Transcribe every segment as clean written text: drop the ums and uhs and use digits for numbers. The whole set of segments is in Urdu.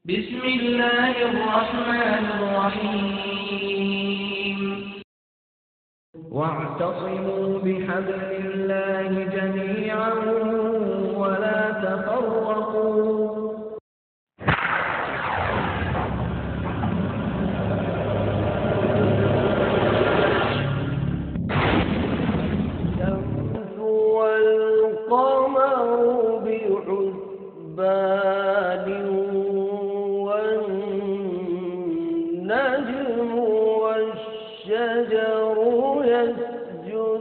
بسم الله الرحمن الرحيم واعتصموا بحبل الله جميعا ولا تفرقوا الشمس والقمر بحسبان والنجم والشجر يسجدان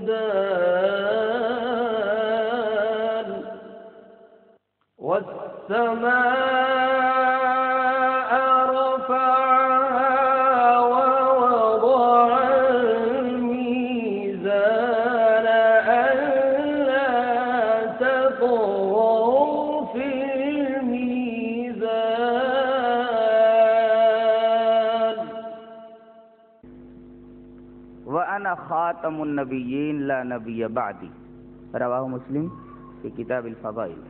والسماء رفعها ووضع الميزان ألا تطغوا في الميزان وأنا خاتم النبيين لا نبي بعدي رواه مسلم في کتاب الفضائل۔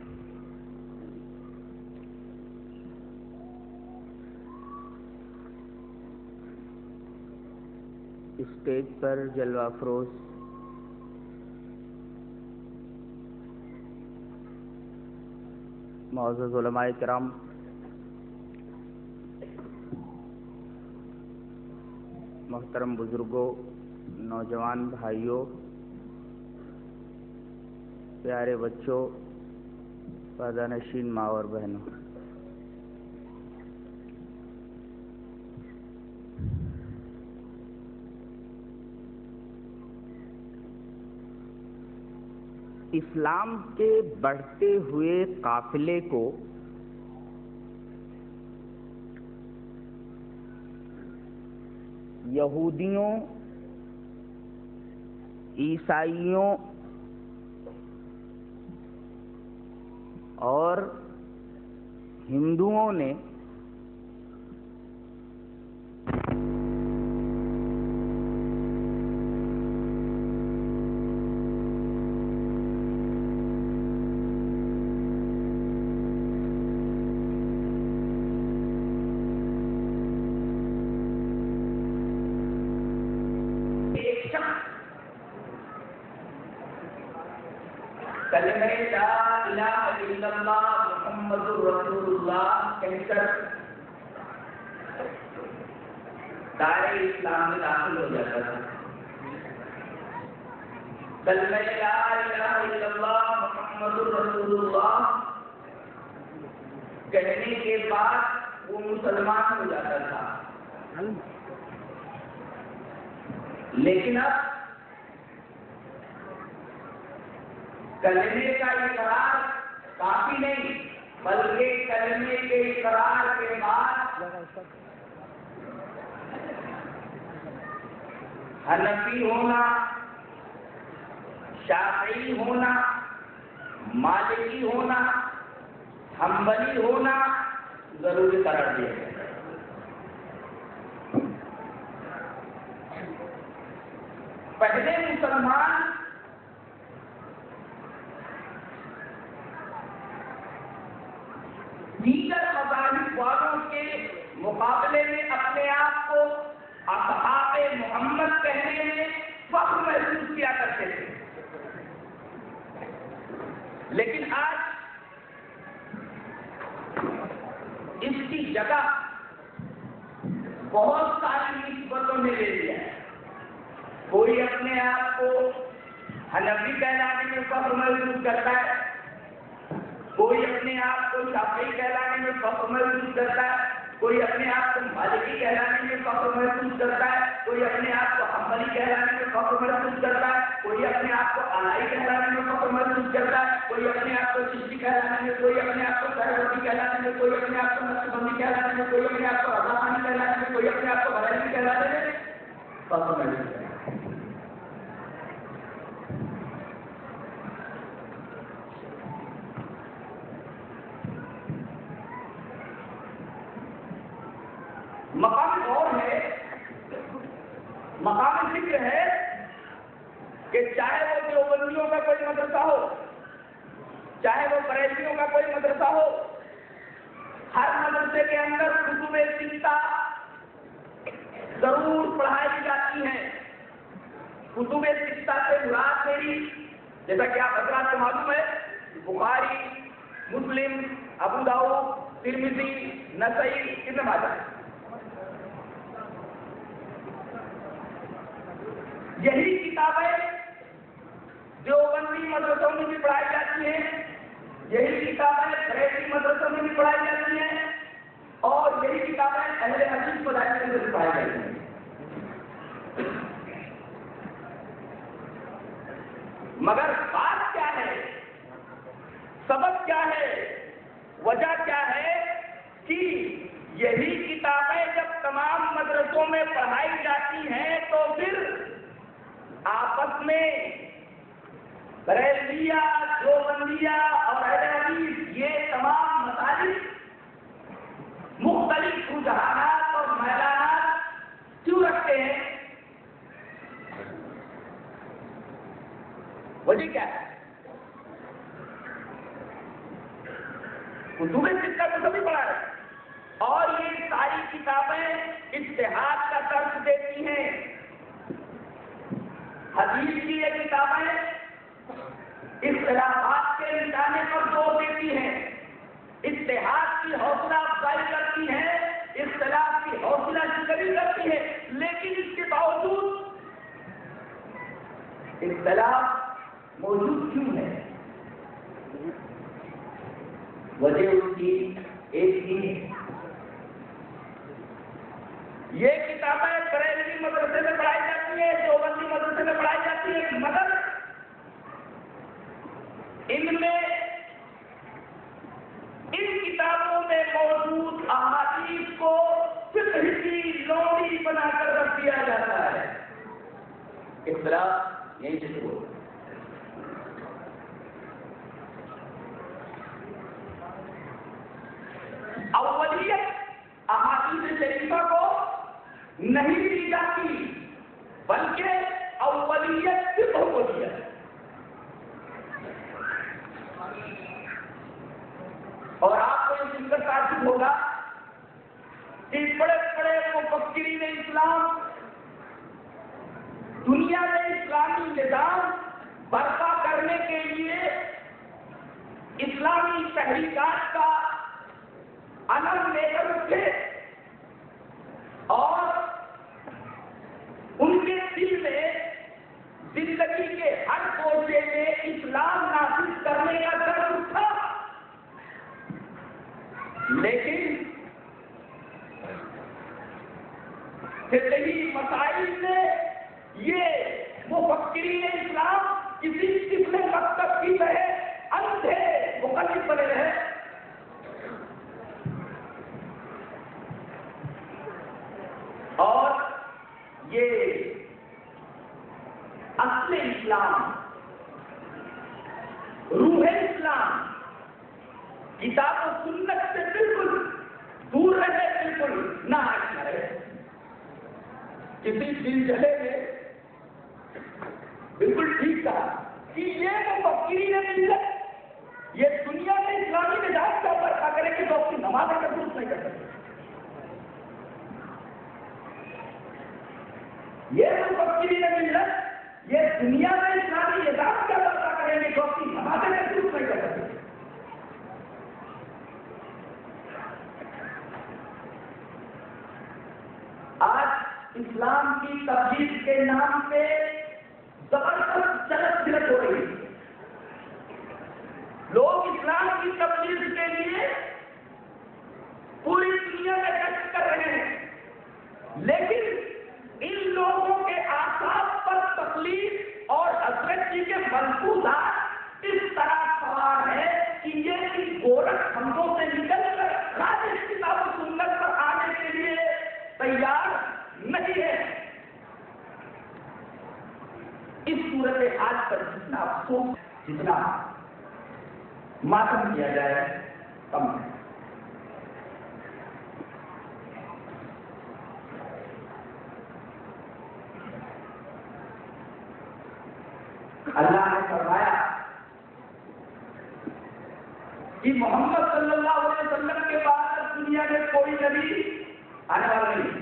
اسٹیج پر جلوہ افروز معزز علماء کرام، محترم بزرگوں، نوجوان بھائیوں، پیارے بچوں، پردہ نشین ماں اور بہنوں، اسلام کے بڑھتے ہوئے قافلے کو یہودیوں، عیسائیوں اور ہندوؤں نے کلمہ لا الہ الا اللہ محمد رسول اللہ کہہ کر دائرہ اسلام میں داخل ہو جاتا تھا۔ کلمہ لا الہ الا اللہ محمد رسول اللہ کہنے کے بعد وہ مسلمان ہو جاتا تھا، لیکن اب کلمے کا اقرار کافی نہیں، بلکہ کلمے کے اقرار کے بعد حنفی ہونا، شافعی ہونا، مالکی ہونا، حنبلی ہونا ضروری قرار دیا گیا۔ پہلے مسلمان دیگر مذاہب والوں کے مقابلے میں اپنے آپ کو اصحاب محمد کہنے میں فخر محسوس کیا کرتے تھے، لیکن آج اس کی جگہ بہت ساری نسبتوں نے لے لیا ہے۔ کوئی اپنے آپ کو حنفی کہلانے میں فخر محسوس کرتا ہے، کوئی اپنے آپ کو شافعی کہلانے میں فخر محسوس کرتا ہے، کوئی اپنے آپ کو مالکی کہلانے میں فخر محسوس کرتا ہے، کوئی اپنے آپ کو حنبلی کہلانے میں فخر محسوس کرتا ہے، کوئی اپنے آپ کو علائی کہلانے میں فخر محسوس کرتا ہے، کوئی اپنے آپ کو چشتی کہلانے میں، کوئی اپنے آپ کو سہروردی کہلانے میں، کوئی اپنے آپ کو نقشبندی کہلانے میں، کوئی اپنے آپ کو رضا خانی کہلانے میں، کوئی اپنے آپ کو بریلوی کہلانے میں فخر محسوس کرتا ہے۔ مقام اور ہے، مقام ذکر ہے کہ چاہے وہ دیوبندیوں کا کوئی مدرسہ ہو، چاہے وہ بریلویوں کا کوئی مدرسہ ہو، ہر مدرسے مدرسے کے اندر کتب ستہ ضرور پڑھائی جاتی ہیں. کتب ستہ سے مراد میری جیسا کہ آپ حضرات کو معلوم ہے بخاری، مسلم، ابو داؤد، ترمذی، نسائی، ابن ماجہ. یہی کتابیں دیوبندی مدرسوں میں بھی پڑھائی جاتی ہیں، یہی کتابیں بریلوی مدرسوں میں بھی پڑھائی جاتی ہیں، اور یہی کتابیں اہل حدیث مدارس میں بھی پڑھائی جاتی ہیں. مگر بات کیا ہے، سبب کیا ہے، وجہ کیا ہے کہ یہی کتابیں جب تمام مدرسوں میں پڑھائی جاتی ہیں تو پھر آپس میں بریلویہ، دیوبندیہ اور اہل حدیث یہ تمام مسائل مختلف رجحانات اور میلانات کیوں رکھتے ہیں؟ وجہ کیا ہے؟ کتب ستہ کو سبھی پڑھا ہے اور یہ ساری کتابیں اجتہاد کا درس دیتی ہیں. حدیث کی یہ کتابیں اختلافات کے مٹانے پر زور دیتی ہیں، اجتہاد کی حوصلہ افزائی کرتی ہیں، اختلاف کی حوصلہ شکنی کرتی ہے. لیکن اس کے باوجود اختلاف موجود کیوں ہے؟ وجہ اس کی ایک ہی ہے. یہ کتابیں بریلوی مدرسے میں پڑھائی جاتی ہیں، دیوبندی مدرسے میں پڑھائی جاتی ہیں، مگر ان کتابوں میں موجود احادیث کو فقہ کی لوڑی بنا کر رکھ دیا جاتا ہے. اختلاف یہیں سے شروع ہوتا ہے. اولیت احادیث شریفہ کو نہیں دی جاتی بلکہ اولیت صرف اولیت. اور آپ کو یہ سن کر تعجب ہوگا کہ بڑے بڑے مفکرین اسلام دنیا میں اسلامی نظام برپا کرنے کے لیے اسلامی تحریکات کا علم لے کر اٹھے اور ان کے دل میں زندگی کے ہر کوشے میں اسلام نافذ کرنے کا ڈر اٹھا. لیکن فقہی مسائل میں یہ مفکرین اسلام کسی قسم مکتب کی رہے اندھے مقلد بنے رہے. اور یہ اصل اسلام، روح اسلام کتاب و سنت سے بالکل دور رہے، بالکل نہ رہے. کسی دلچلے میں بالکل ٹھیک تھا کہ یہ مفکرین ملت یہ دنیا میں اسلامی نظام کا برپا کرے کہ تو اپنی نماز کا درست نہیں کر سکتے. یہ مفکرین ملت یہ دنیا میں اسلامی نظام کا برپا کریں گے تو اپنی نماز کا درست نہیں کر سکتے. آج اسلام کی تبلیغ کے نام پہ زبردست چلت پھرت ہو رہی ہے. لوگ اسلام کی تبلیغ کے لیے پوری دنیا میں کشش کر رہے ہیں، لیکن ان لوگوں کے آثار پر تکلیف اور حضرت جی کے ملفوظات اس طرح سوار ہے کہ یہ گورکھ ہموں سے نکل کر خالص کتاب و سنت پر آنے کے لیے تیار نہیں ہے. اس صورت حال پر جتنا افسوس، جتنا ماتم کیا جائے کم ہے. اللہ نے فرمایا کہ محمد صلی اللہ علیہ وسلم کے بعد دنیا میں کوئی نبی آنے والا نہیں.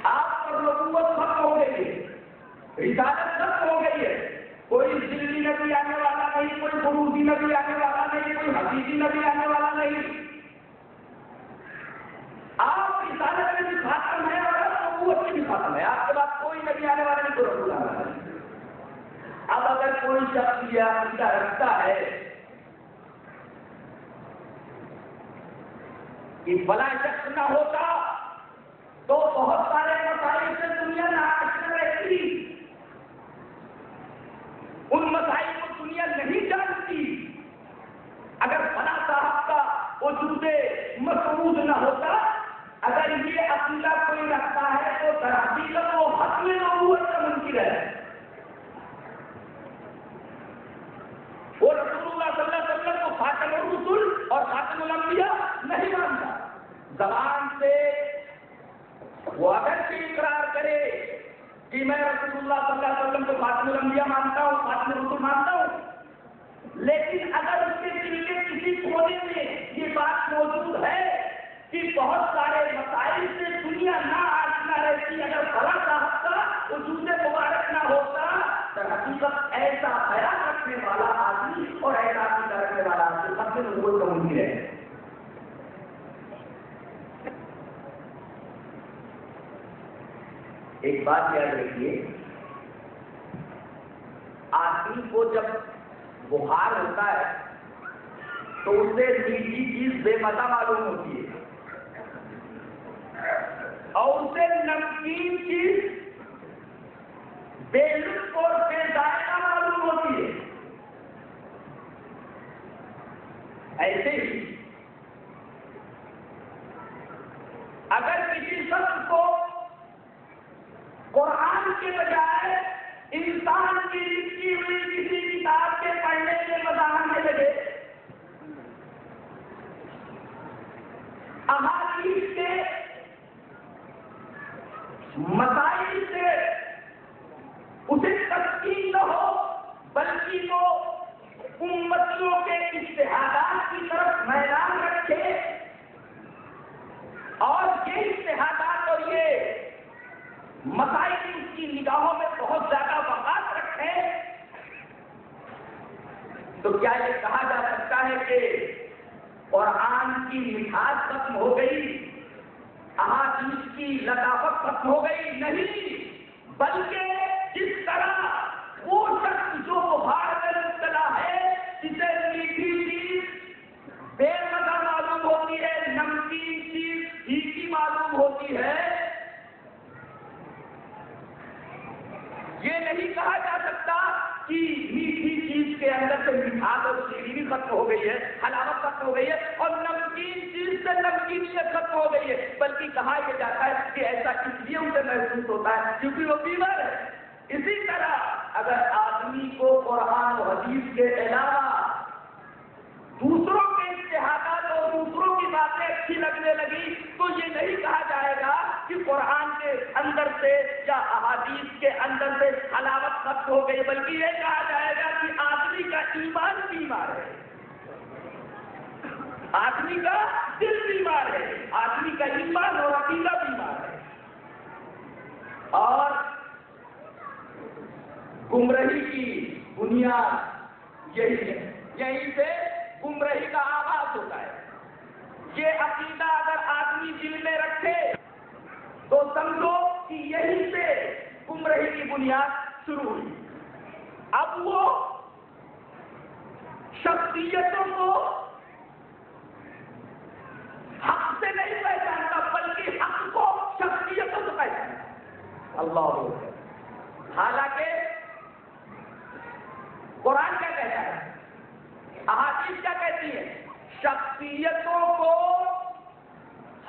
آپ پر نبوت ختم ہو گئی ہے, رسالت ختم ہو گئی ہے. کوئی ذلی نبی آنے والا نہیں, کوئی بروزی نبی آنے والا نہیں, کوئی حقیقی نبی آنے والا نہیں. آپ رسالت میں بھی خاتم ہے اور نبوت کی بھی خاتم ہے. آپ کے بعد کوئی نبی آنے والا نہیں, کوئی رسول آنے والا نہیں. اب اگر کوئی شخص یہ عقیدہ رکھتا ہے کہ فلاں شخص نہ ہوتا تو بہت سارے مسائل سے دنیا ناآشنا رہتی, ان مسائل کو دنیا نہیں جانتی. اگر فلاں صاحب کا وجود مسعود نہ ہوتا, اگر یہ عقیدہ کوئی رکھتا ہے تو در حقیقت وہ ختم نبوت کا منکر ہے. وہ رسول اللہ صلی اللہ علیہ وسلم کو خاتم الرسل اور خاتم الانبیاء نہیں مانتا. زبان سے وہ اگر سے اقرار کرے کہ میں رسول اللہ صلی اللہ علیہ وسلم کو خاتم الانبیاء مانتا ہوں, خاتم الرسل مانتا ہوں, لیکن اگر اس کے دل کے کسی کونے میں یہ بات موجود ہے کہ بہت سارے مسائل سے دنیا نہ آشنا رہتی, اگر فلاں صاحب کا وجود مبارک نہ ہوتا, در حقیقت ایسا خیال رکھنے والا آدمی اور ایسا عقیدہ رکھنے والا آدمی سب سے نبوت کا منکر ہے. ایک بات یاد رکھیے, آدمی کو جب بخار ہوتا ہے تو اسے میٹھی چیز بے مزہ معلوم ہوتی ہے اور اسے نمکین چیز بے لطف اور بے ذائقہ معلوم ہوتی ہے. ایسے ہی اگر کسی شخص کو قرآن کے بجائے انسان کی لکھی ہوئی کسی کتاب کے پڑھنے کے مزہ آنے لگے, احادیث کے مسائل سے اسے تسکین نہ ہو, بلکہ وہ امتیوں کے اجتہادات کی طرف میدان رکھے اور یہ اجتہادات اور یہ مسائل اس کی نگاہوں میں بہت زیادہ وقار رکھے, تو کیا یہ کہا جا سکتا ہے کہ قرآن کی مٹھاس ختم ہو گئی, احادیث کی لطافت ختم ہو گئی؟ نہیں, بلکہ جس طرح وہ شخص جو بخار میں مبتلا ہے, جسے میٹھی چیز بے مزہ معلوم ہوتی ہے, نمکین چیز پھیکی معلوم ہوتی ہے, یہ نہیں کہا جا سکتا کہ میٹھی چیز کے اندر سے مٹھاس اور شیرینی ختم ہو گئی ہے, حلاوت ختم ہو گئی ہے, اور نمکین چیز سے نمکینیت ختم ہو گئی ہے, بلکہ کہا یہ جاتا ہے کہ ایسا اس لیے اسے محسوس ہوتا ہے کیونکہ وہ بیمار ہے. اسی طرح اگر آدمی کو قرآن و حدیث کے علاوہ دوسروں کے اجتہادات اور دوسروں کی باتیں اچھی لگنے لگی تو یہ نہیں کہا جائے گا کہ قرآن کے اندر سے یا احادیث کے اندر سے حلاوت ختم ہو گئی, بلکہ یہ کہا جائے گا کہ آدمی کا ایمان بیمار ہے, آدمی کا دل بیمار ہے, آدمی کا ایمان اور عقیدہ بیمار ہے. اور گمراہی کی بنیاد یہی ہے, یہیں سے گمراہی کا آغاز ہوتا ہے. یہ عقیدہ اگر آدمی دل میں رکھے تو سمجھو کہ یہیں سے گمراہی کی بنیاد شروع ہوئی. اب وہ شخصیتوں کو حق سے نہیں پہچانتا, بلکہ حق کو شخصیتوں سے پہچانتا. اللہ اکبر. حالانکہ قرآن کیا کہتا ہے, احادیث کیا کہتی ہے, شخصیتوں کو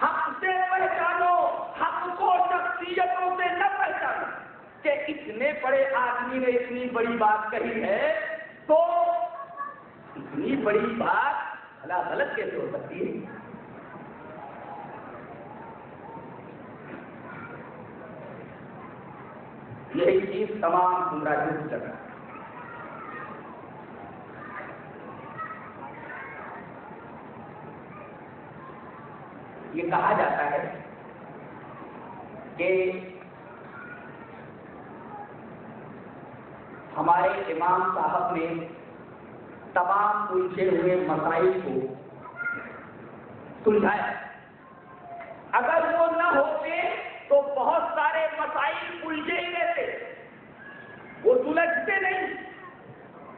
حق سے پہچانو, حق کو شخصیتوں سے نہ پہچانو. کہ اتنے بڑے آدمی نے اتنی بڑی بات کہی ہے تو اتنی بڑی بات بھلا غلط کیسے ہو سکتی ہے؟ یہی چیز تمام گمراہیوں کی جگہ. یہ کہا جاتا ہے کہ ہمارے امام صاحب نے تمام الجھے ہوئے مسائل کو سلجھایا. اگر وہ نہ ہوتے تو بہت سارے مسائل الجھے ہی رہتے, وہ سلجھتے نہیں.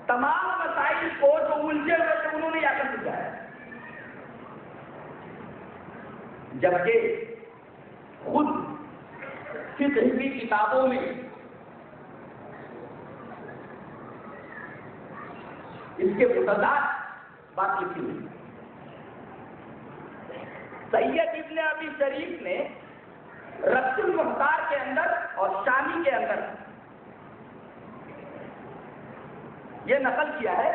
تمام مسائل کو جو الجھے ہوئے تھے انہوں نے آ کر سلجھایا. جبکہ خود فقہ کی کتابوں میں اس کے متضاد بات لکھی ہوئی. سید ابن ابی شریف نے رد المختار کے اندر اور شامی کے اندر یہ نقل کیا ہے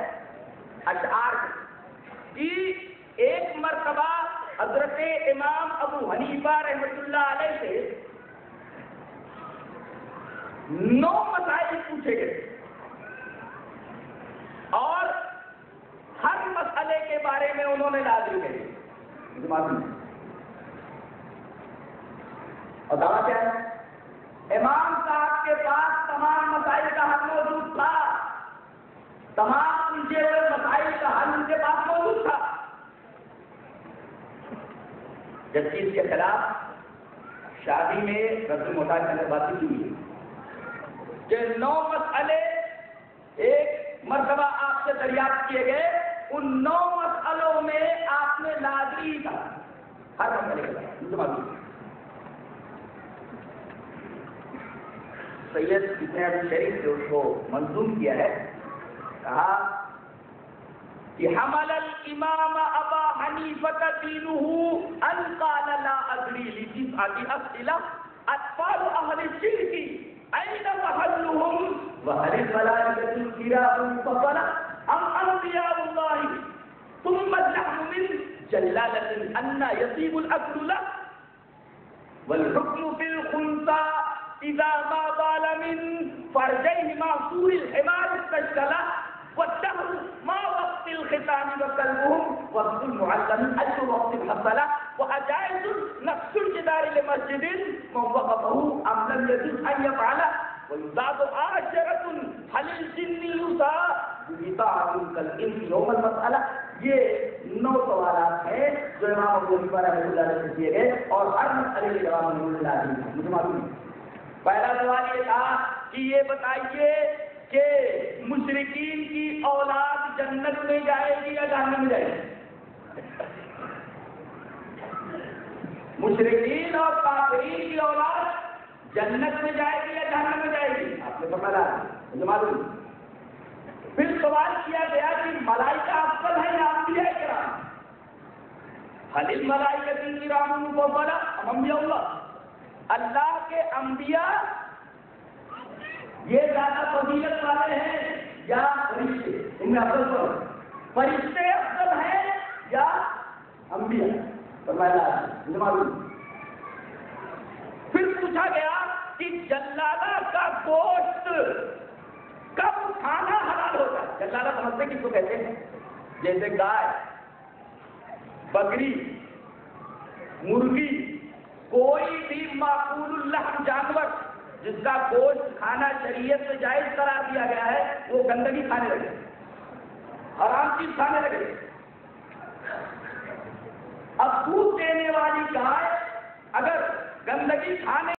اشعار کی. ایک مرتبہ حضرت امام ابو حنیفہ رحمۃ اللہ علیہ سے 9 مسائل پوچھے گئے اور ہر مسئلے کے بارے میں انہوں نے لازم کہی. اور دعویٰ کیا ہے؟ امام صاحب کے پاس تمام مسائل کا حل موجود تھا, تمام الجھے ہوئے مسائل کا حل ان کے پاس موجود تھا. جبکہ اس کے خلاف شادی میں رد المختار کی بات کی ہوئی کہ 9 مسئلے ایک مرتبہ آپ سے دریافت کیے گئے, ان 9 مسئلوں میں آپ نے لازمی کہا ہر مسئلے کا. سید ابن ابی شریف نے اس کو منظوم کیا ہے, کہا کہ حمل الامام ابا حنیفہ دینہ ان قال لا ادری لتسعة اسئلة اطفال اہل الشرک این محلهم وهل الملائکة الكرام المفضلة ام انبیاء اللہ ثم اللحم من جلالة ان يطيب الاكل له والحكم في الخنثى اذا ما بال من فرجيه معصور الحمار استشكله والدهر ما وقت الختام وكلبهم وقت المعلم اي وقت الحصله واجائز نقص الجدار لمسجد من وقفه ام لم يجوز ان يفعله ويزاد عاشرة هل الجن يساء بطاعة كالانس يوم المسألة. یہ 9 سوالات ہیں جو امام ابو حنیفہ رحمۃ اللہ علیہ سے کیے گئے اور ہر مسئلے کے جواب میں لازم ہے. مجھے معلوم ہے پہلا سوال یہ تھا کہ یہ بتائیے کہ مشرکین کی اولاد جنت میں جائے گی یا جہنم میں جائے گی؟ مشرکین اور کافرین کی اولاد جنت میں جائے گی یا جہنم میں جائے گی؟ آپ نے پتا مجھے معلوم. پھر سوال کیا گیا کہ ملائکہ افضل ہے یا انبیاء کرام؟ هل الملائکۃ الکرام المفضلہ ام انبیاء اللہ؟ اللہ کے انبیاء یہ زیادہ فضیلت والے ہیں یا فرشتے؟ ان میں افضل کون؟ فرشتے افضل ہیں یا انبیاء؟ فرمایا معلوم. پھر پوچھا گیا کہ جلالہ کا گوشت کب کھانا حلال ہوتا ہے؟ جلالہ سمجھتے کس کو کہتے ہیں؟ جیسے گائے, بکری, مرغی, کوئی بھی معقول اللحم جانور جس کا گوشت کھانا شریعت سے جائز قرار دیا گیا ہے, وہ گندگی کھانے لگے, حرام چیز کھانے لگے. اب دودھ دینے والی گائے اگر گندگی کھانے